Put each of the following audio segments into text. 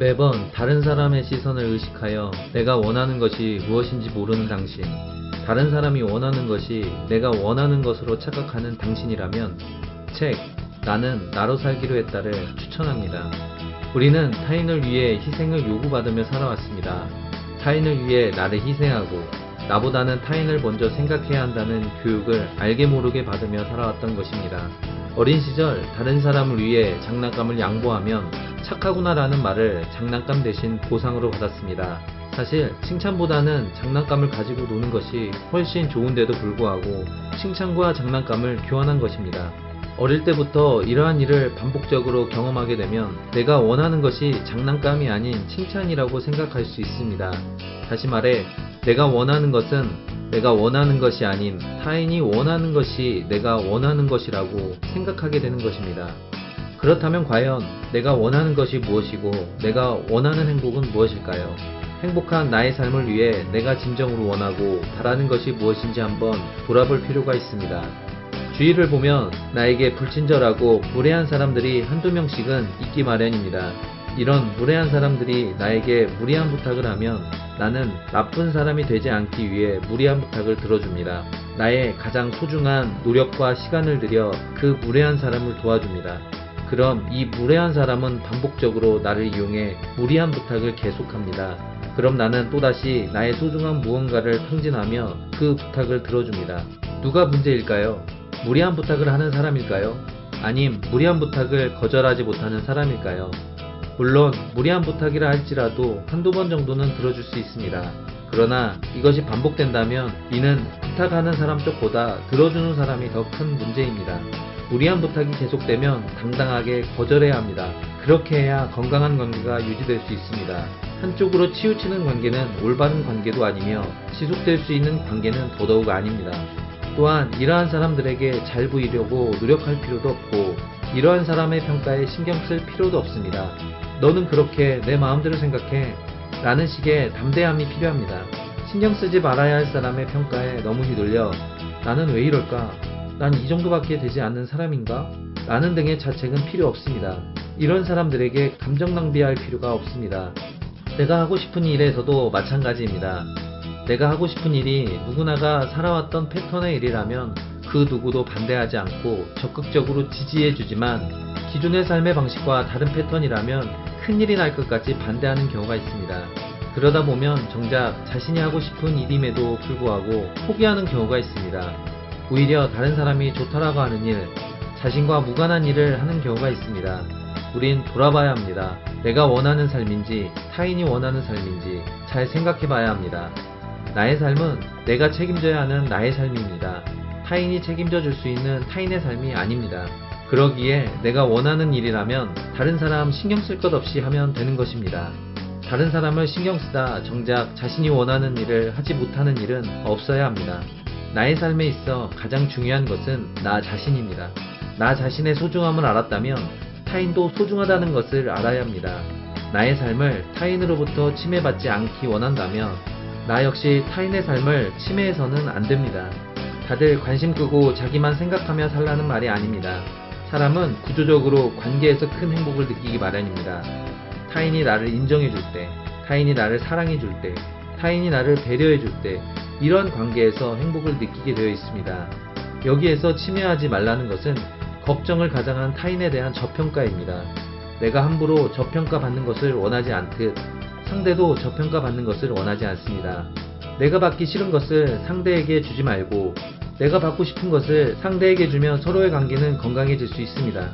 매번 다른 사람의 시선을 의식하여 내가 원하는 것이 무엇인지 모르는 당신, 다른 사람이 원하는 것이 내가 원하는 것으로 착각하는 당신이라면 책 나는 나로 살기로 했다를 추천합니다. 우리는 타인을 위해 희생을 요구받으며 살아왔습니다. 타인을 위해 나를 희생하고 나보다는 타인을 먼저 생각해야 한다는 교육을 알게 모르게 받으며 살아왔던 것입니다. 어린 시절 다른 사람을 위해 장난감을 양보하면 착하구나라는 말을 장난감 대신 보상으로 받았습니다. 사실 칭찬보다는 장난감을 가지고 노는 것이 훨씬 좋은데도 불구하고 칭찬과 장난감을 교환한 것입니다. 어릴 때부터 이러한 일을 반복적으로 경험하게 되면 내가 원하는 것이 장난감이 아닌 칭찬이라고 생각할 수 있습니다. 다시 말해 내가 원하는 것은 내가 원하는 것이 아닌 타인이 원하는 것이 내가 원하는 것이라고 생각하게 되는 것입니다. 그렇다면 과연 내가 원하는 것이 무엇이고 내가 원하는 행복은 무엇일까요? 행복한 나의 삶을 위해 내가 진정으로 원하고 바라는 것이 무엇인지 한번 돌아볼 필요가 있습니다. 주위를 보면 나에게 불친절하고 무례한 사람들이 한두 명씩은 있기 마련입니다. 이런 무례한 사람들이 나에게 무리한 부탁을 하면 나는 나쁜 사람이 되지 않기 위해 무리한 부탁을 들어줍니다. 나의 가장 소중한 노력과 시간을 들여 그 무례한 사람을 도와줍니다. 그럼 이 무례한 사람은 반복적으로 나를 이용해 무리한 부탁을 계속합니다. 그럼 나는 또다시 나의 소중한 무언가를 탕진하며 그 부탁을 들어줍니다. 누가 문제일까요? 무리한 부탁을 하는 사람일까요? 아님 무리한 부탁을 거절하지 못하는 사람일까요? 물론 무리한 부탁이라 할지라도 한두 번 정도는 들어줄 수 있습니다. 그러나 이것이 반복된다면 이는 부탁하는 사람 쪽보다 들어주는 사람이 더 큰 문제입니다. 무리한 부탁이 계속되면 당당하게 거절해야 합니다. 그렇게 해야 건강한 관계가 유지될 수 있습니다. 한쪽으로 치우치는 관계는 올바른 관계도 아니며 지속될 수 있는 관계는 더더욱 아닙니다. 또한 이러한 사람들에게 잘 보이려고 노력할 필요도 없고 이러한 사람의 평가에 신경 쓸 필요도 없습니다. 너는 그렇게 내 마음대로 생각해 라는 식의 담대함이 필요합니다. 신경 쓰지 말아야 할 사람의 평가에 너무 휘둘려 나는 왜 이럴까? 난 이 정도밖에 되지 않는 사람인가? 라는 등의 자책은 필요 없습니다. 이런 사람들에게 감정 낭비할 필요가 없습니다. 내가 하고 싶은 일에서도 마찬가지입니다. 내가 하고 싶은 일이 누구나가 살아왔던 패턴의 일이라면 그 누구도 반대하지 않고 적극적으로 지지해주지만 기존의 삶의 방식과 다른 패턴이라면 큰일이 날 것 같이 반대하는 경우가 있습니다. 그러다 보면 정작 자신이 하고 싶은 일임에도 불구하고 포기하는 경우가 있습니다. 오히려 다른 사람이 좋다라고 하는 일, 자신과 무관한 일을 하는 경우가 있습니다. 우린 돌아봐야 합니다. 내가 원하는 삶인지 타인이 원하는 삶인지 잘 생각해봐야 합니다. 나의 삶은 내가 책임져야 하는 나의 삶입니다. 타인이 책임져 줄 수 있는 타인의 삶이 아닙니다. 그러기에 내가 원하는 일이라면 다른 사람 신경 쓸 것 없이 하면 되는 것입니다. 다른 사람을 신경 쓰다 정작 자신이 원하는 일을 하지 못하는 일은 없어야 합니다. 나의 삶에 있어 가장 중요한 것은 나 자신입니다. 나 자신의 소중함을 알았다면 타인도 소중하다는 것을 알아야 합니다. 나의 삶을 타인으로부터 침해받지 않기 원한다면 나 역시 타인의 삶을 침해해서는 안 됩니다. 다들 관심 끄고 자기만 생각하며 살라는 말이 아닙니다. 사람은 구조적으로 관계에서 큰 행복을 느끼기 마련입니다. 타인이 나를 인정해줄 때, 타인이 나를 사랑해줄 때, 타인이 나를 배려해줄 때 이런 관계에서 행복을 느끼게 되어 있습니다. 여기에서 침해하지 말라는 것은 걱정을 가장한 타인에 대한 저평가입니다. 내가 함부로 저평가 받는 것을 원하지 않듯 상대도 저평가 받는 것을 원하지 않습니다. 내가 받기 싫은 것을 상대에게 주지 말고 내가 받고 싶은 것을 상대에게 주면 서로의 관계는 건강해질 수 있습니다.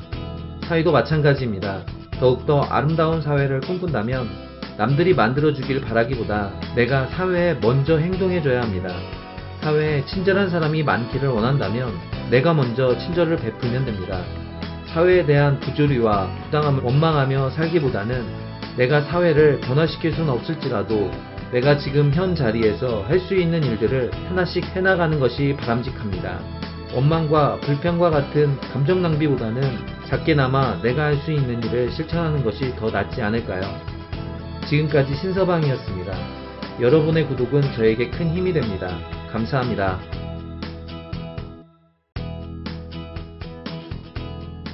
사회도 마찬가지입니다. 더욱더 아름다운 사회를 꿈꾼다면 남들이 만들어주길 바라기보다 내가 사회에 먼저 행동해줘야 합니다. 사회에 친절한 사람이 많기를 원한다면 내가 먼저 친절을 베풀면 됩니다. 사회에 대한 부조리와 부당함을 원망하며 살기보다는 내가 사회를 변화시킬 수는 없을지라도 내가 지금 현 자리에서 할 수 있는 일들을 하나씩 해나가는 것이 바람직합니다. 원망과 불평과 같은 감정 낭비보다는 작게나마 내가 할 수 있는 일을 실천하는 것이 더 낫지 않을까요? 지금까지 신서방이었습니다. 여러분의 구독은 저에게 큰 힘이 됩니다. 감사합니다.